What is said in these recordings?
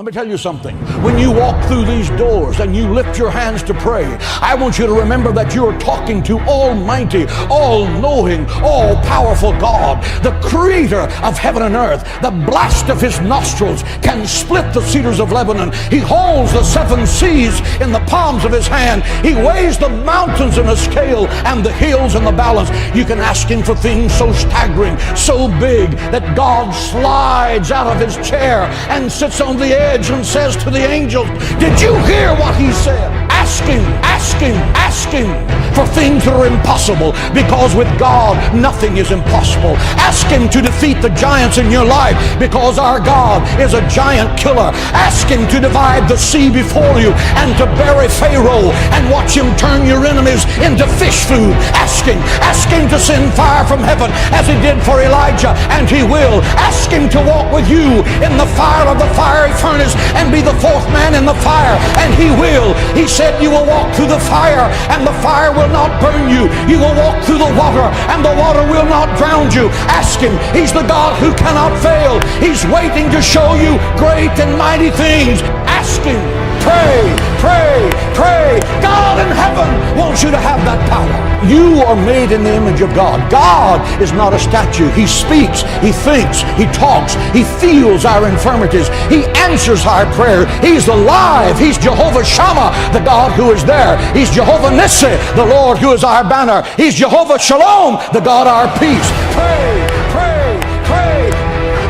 Let me tell you something. When you walk through these doors and you lift your hands to pray, I want you to remember that you are talking to Almighty, all-knowing, all-powerful God, the creator of heaven and earth. The blast of his nostrils can split the cedars of Lebanon. He holds the seven seas in the palms of his hand. He weighs the mountains in a scale and the hills in the balance. You can ask him for things so staggering, so big, that God slides out of his chair and sits on the edge and says to the angels, "Did you hear what he said?" Ask him, ask him, ask him for things that are impossible, because with God nothing is impossible. Ask him to defeat the giants in your life, because our God is a giant killer. Ask him to divide the sea before you and to bury Pharaoh and watch him turn your enemies into fish food. Ask him to send fire from heaven as he did for Elijah, and he will. Ask him to walk with you in the fire of the fiery furnace and be the fourth man in the fire, and he will. He said, you will walk through the fire and the fire will not burn you. You will walk through the water and the water will not drown you. Ask him. He's the God who cannot fail. He's waiting to show you great and mighty things. Ask him. Pray, pray, pray. God in heaven wants you to have that power. You are made in the image of God. God is not a statue. He speaks, he thinks, he talks, he feels our infirmities. He answers our prayer. He's alive. He's Jehovah Shammah, the God who is there. He's Jehovah Nissi, the Lord who is our banner. He's Jehovah Shalom, the God our peace. Pray, pray, pray.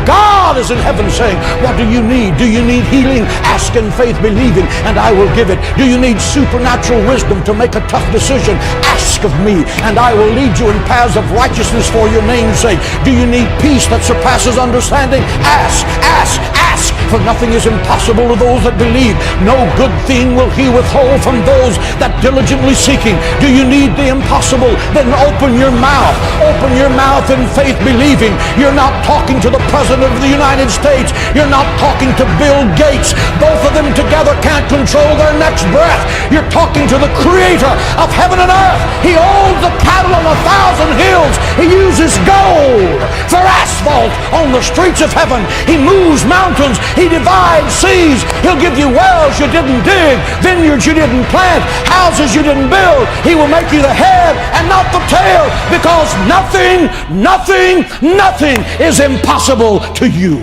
God is in heaven saying, what do you need? Do you need healing? Ask in faith, believing, and I will give it. Do you need supernatural wisdom to make a tough decision? Ask of me, and I will lead you in paths of righteousness for your name's sake. Do you need peace that surpasses understanding? Ask, ask, ask, for nothing is impossible to those that believe. No good thing will he withhold from those that diligently seek him. Do you need the impossible? Then open your mouth. Open your mouth in faith, believing. You're not talking to the President of the United States. You're not talking to Bill Gates. Both of them together can't control their next breath. You're talking to the creator of heaven and earth. He owns the cattle on 1,000 hills. He uses gold for asphalt on the streets of heaven. He moves mountains. He divides seas. He'll give you wells you didn't dig, vineyards you didn't plant, houses you didn't build. He will make you the head and not the tail, because nothing is impossible to you.